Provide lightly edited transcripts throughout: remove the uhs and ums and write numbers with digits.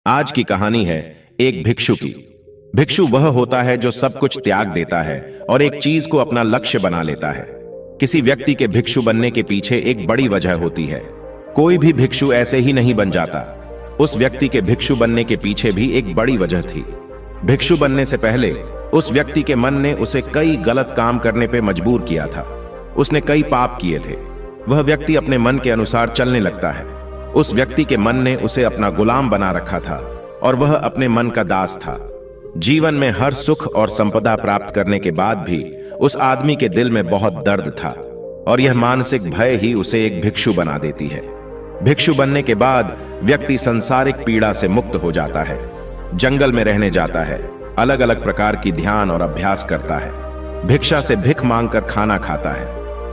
आज की कहानी है एक भिक्षु की। भिक्षु वह होता है जो सब कुछ त्याग देता है और एक चीज को अपना लक्ष्य बना लेता है। किसी व्यक्ति के भिक्षु बनने के पीछे एक बड़ी वजह होती है। कोई भी भिक्षु ऐसे ही नहीं बन जाता। उस व्यक्ति के भिक्षु बनने के पीछे भी एक बड़ी वजह थी। भिक्षु बनने से पहले उस व्यक्ति के मन ने उसे कई गलत काम करने पे मजबूर किया था। उसने कई पाप किए थे। वह व्यक्ति अपने मन के अनुसार चलने लगता है। उस व्यक्ति के मन ने उसे अपना गुलाम बना रखा था और वह अपने मन का दास था। जीवन में हर सुख और संपदा प्राप्त करने के बाद भी उस आदमी के दिल में बहुत दर्द था और यह मानसिक भय ही उसे एक भिक्षु बना देती है। भिक्षु बनने के बाद व्यक्ति सांसारिक पीड़ा से मुक्त हो जाता है। जंगल में रहने जाता है, अलग अलग प्रकार की ध्यान और अभ्यास करता है, भिक्षा से भिख मांगकर खाना खाता है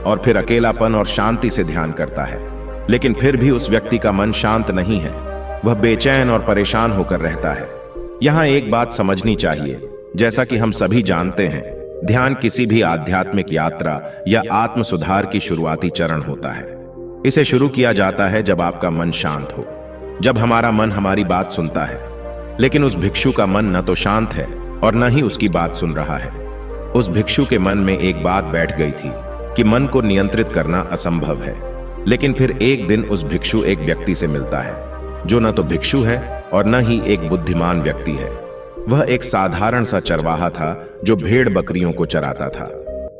और फिर अकेलापन और शांति से ध्यान करता है। लेकिन फिर भी उस व्यक्ति का मन शांत नहीं है। वह बेचैन और परेशान होकर रहता है। यहां एक बात समझनी चाहिए, जैसा कि हम सभी जानते हैं, ध्यान किसी भी आध्यात्मिक यात्रा या आत्म सुधार की शुरुआती चरण होता है। इसे शुरू किया जाता है जब आपका मन शांत हो, जब हमारा मन हमारी बात सुनता है। लेकिन उस भिक्षु का मन न तो शांत है और न ही उसकी बात सुन रहा है। उस भिक्षु के मन में एक बात बैठ गई थी कि मन को नियंत्रित करना असंभव है। लेकिन फिर एक दिन उस भिक्षु एक व्यक्ति से मिलता है जो न तो भिक्षु है और न ही एक बुद्धिमान व्यक्ति है। वह एक साधारण सा चरवाहा था जो भेड़ बकरियों को चराता था।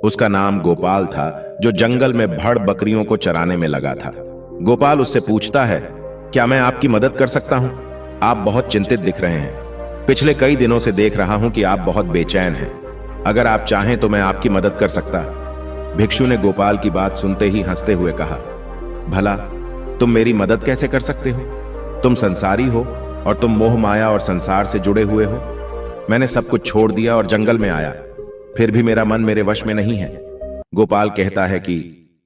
उसका नाम गोपाल था, जो जंगल में भेड़ बकरियों को चराने में लगा था। गोपाल उससे पूछता है, क्या मैं आपकी मदद कर सकता हूं? आप बहुत चिंतित दिख रहे हैं। पिछले कई दिनों से देख रहा हूं कि आप बहुत बेचैन हैं। अगर आप चाहें तो मैं आपकी मदद कर सकता। भिक्षु ने गोपाल की बात सुनते ही हंसते हुए कहा, भला तुम मेरी मदद कैसे कर सकते हो? तुम संसारी हो और तुम मोह माया और संसार से जुड़े हुए हो। मैंने सब कुछ छोड़ दिया और जंगल में आया, फिर भी मेरा मन मेरे वश में नहीं है। गोपाल कहता है कि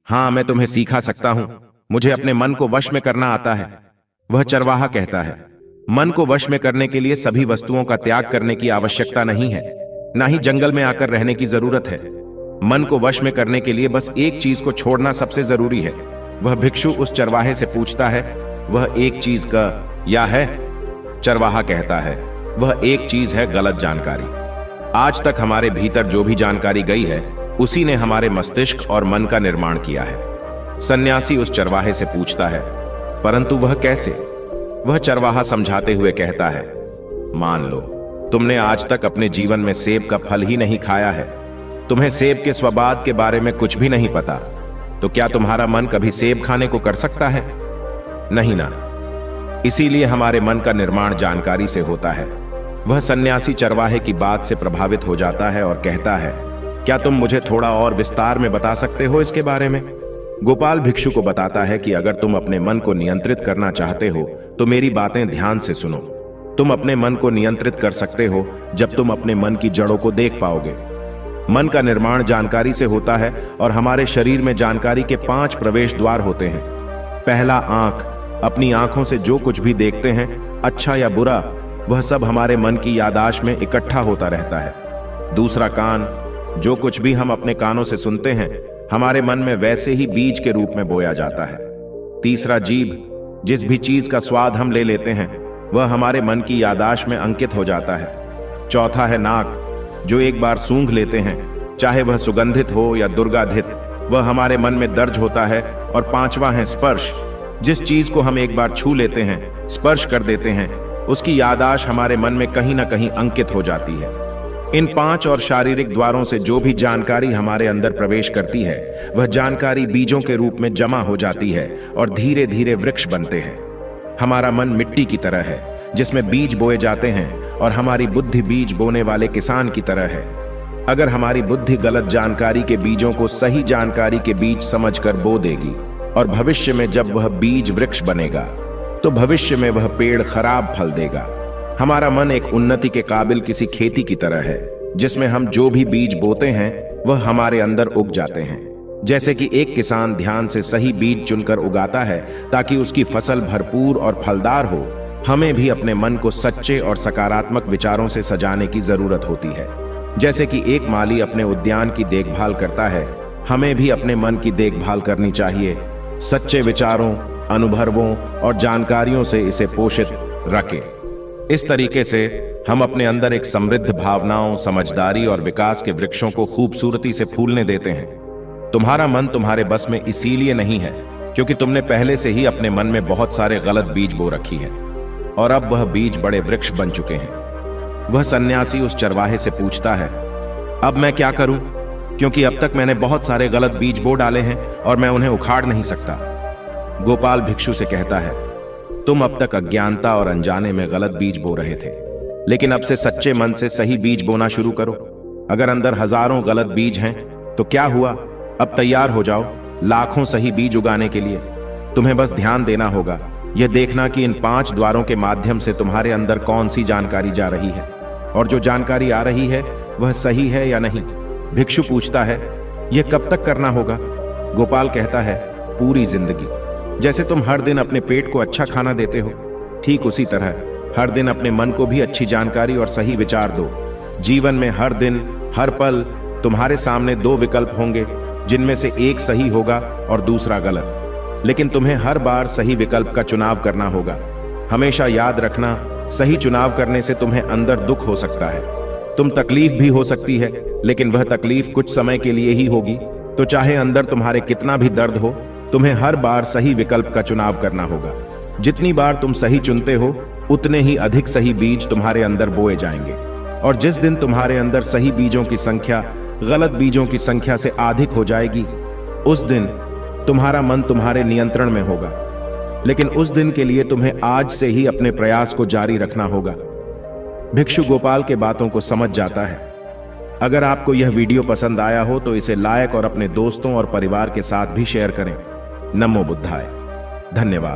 हां, मैं तुम्हें सिखा सकता हूं। मुझे अपने मन को वश में करना आता है। वह चरवाहा कहता है, मन को वश में करने के लिए सभी वस्तुओं का त्याग करने की आवश्यकता नहीं है, ना ही जंगल में आकर रहने की जरूरत है। मन को वश में करने के लिए बस एक चीज को छोड़ना सबसे जरूरी है। वह भिक्षु उस चरवाहे से पूछता है, वह एक चीज का या है? चरवाहा कहता है, वह एक चीज है गलत जानकारी। आज तक हमारे भीतर जो भी जानकारी गई है उसी ने हमारे मस्तिष्क और मन का निर्माण किया है। सन्यासी उस चरवाहे से पूछता है, परंतु वह कैसे? वह चरवाहा समझाते हुए कहता है, मान लो तुमने आज तक अपने जीवन में सेब का फल ही नहीं खाया है। तुम्हें सेब के स्वाद के बारे में कुछ भी नहीं पता, तो क्या तुम्हारा मन कभी सेब खाने को कर सकता है? नहीं ना। इसीलिए हमारे मन का निर्माण जानकारी से होता है। वह सन्यासी चरवाहे की बात से प्रभावित हो जाता है और कहता है, क्या तुम मुझे थोड़ा और विस्तार में बता सकते हो इसके बारे में? गोपाल भिक्षु को बताता है कि अगर तुम अपने मन को नियंत्रित करना चाहते हो तो मेरी बातें ध्यान से सुनो। तुम अपने मन को नियंत्रित कर सकते हो जब तुम अपने मन की जड़ों को देख पाओगे। मन का निर्माण जानकारी से होता है और हमारे शरीर में जानकारी के 5 प्रवेश द्वार होते हैं। पहला, आंख। अपनी आंखों से जो कुछ भी देखते हैं, अच्छा या बुरा, वह सब हमारे मन की याददाश्त में इकट्ठा होता रहता है। दूसरा, कान। जो कुछ भी हम अपने कानों से सुनते हैं हमारे मन में वैसे ही बीज के रूप में बोया जाता है। तीसरा, जीभ। जिस भी चीज का स्वाद हम ले लेते हैं वह हमारे मन की याददाश्त में अंकित हो जाता है। चौथा है नाक। जो एक बार सूंघ लेते हैं, चाहे वह सुगंधित हो या दुर्गंधित, वह हमारे मन में दर्ज होता है। और पांचवा है स्पर्श। जिस चीज को हम एक बार छू लेते हैं, स्पर्श कर देते हैं, उसकी याददाश्त हमारे मन में कहीं ना कहीं अंकित हो जाती है। इन 5 और शारीरिक द्वारों से जो भी जानकारी हमारे अंदर प्रवेश करती है वह जानकारी बीजों के रूप में जमा हो जाती है और धीरे धीरे वृक्ष बनते हैं। हमारा मन मिट्टी की तरह है जिसमें बीज बोए जाते हैं और हमारी बुद्धि बीज बोने वाले किसान की तरह है। अगर हमारी बुद्धि गलत जानकारी के बीजों को सही जानकारी के बीज समझकर बो देगी और भविष्य में जब वह बीज वृक्ष बनेगा तो भविष्य में वह पेड़ खराब फल देगा। हमारा मन एक उन्नति के काबिल किसी खेती की तरह है जिसमें हम जो भी बीज बोते हैं वह हमारे अंदर उग जाते हैं। जैसे कि एक किसान ध्यान से सही बीज चुनकर उगाता है ताकि उसकी फसल भरपूर और फलदार हो, हमें भी अपने मन को सच्चे और सकारात्मक विचारों से सजाने की जरूरत होती है। जैसे कि एक माली अपने उद्यान की देखभाल करता है, हमें भी अपने मन की देखभाल करनी चाहिए। सच्चे विचारों, अनुभवों और जानकारियों से इसे पोषित रखें। इस तरीके से हम अपने अंदर एक समृद्ध भावनाओं, समझदारी और विकास के वृक्षों को खूबसूरती से फूलने देते हैं। तुम्हारा मन तुम्हारे बस में इसीलिए नहीं है क्योंकि तुमने पहले से ही अपने मन में बहुत सारे गलत बीज बो रखी है और अब वह बीज बड़े वृक्ष बन चुके हैं। वह सन्यासी उस चरवाहे से पूछता है, अब मैं क्या करूं? क्योंकि अब तक मैंने बहुत सारे गलत बीज बो डाले हैं और मैं उन्हें उखाड़ नहीं सकता। गोपाल भिक्षु से कहता है, तुम अब तक अज्ञानता और अनजाने में गलत बीज बो रहे थे, लेकिन अब से सच्चे मन से सही बीज बोना शुरू करो। अगर अंदर हजारों गलत बीज हैं तो क्या हुआ, अब तैयार हो जाओ लाखों सही बीज उगाने के लिए। तुम्हें बस ध्यान देना होगा, यह देखना कि इन 5 द्वारों के माध्यम से तुम्हारे अंदर कौन सी जानकारी जा रही है और जो जानकारी आ रही है वह सही है या नहीं। भिक्षु पूछता है, यह कब तक करना होगा? गोपाल कहता है, पूरी जिंदगी। जैसे तुम हर दिन अपने पेट को अच्छा खाना देते हो, ठीक उसी तरह हर दिन अपने मन को भी अच्छी जानकारी और सही विचार दो। जीवन में हर दिन हर पल तुम्हारे सामने 2 विकल्प होंगे, जिनमें से एक सही होगा और दूसरा गलत, लेकिन तुम्हें हर बार सही विकल्प का चुनाव करना होगा। हमेशा याद रखना, सही चुनाव करने से तुम्हें अंदर दुख हो सकता है, तुम तकलीफ भी हो सकती है, लेकिन वह तकलीफ कुछ समय के लिए ही होगी। तो चाहे अंदर तुम्हारे कितना भी दर्द हो, तुम्हें हर बार सही विकल्प का चुनाव करना होगा। जितनी बार तुम सही चुनते हो, उतने ही अधिक सही बीज तुम्हारे अंदर बोए जाएंगे, और जिस दिन तुम्हारे अंदर सही बीजों की संख्या गलत बीजों की संख्या से अधिक हो जाएगी, उस दिन तुम्हारा मन तुम्हारे नियंत्रण में होगा। लेकिन उस दिन के लिए तुम्हें आज से ही अपने प्रयास को जारी रखना होगा। भिक्षु गोपाल के बातों को समझ जाता है। अगर आपको यह वीडियो पसंद आया हो तो इसे लाइक और अपने दोस्तों और परिवार के साथ भी शेयर करें। नमो बुद्धाय। धन्यवाद।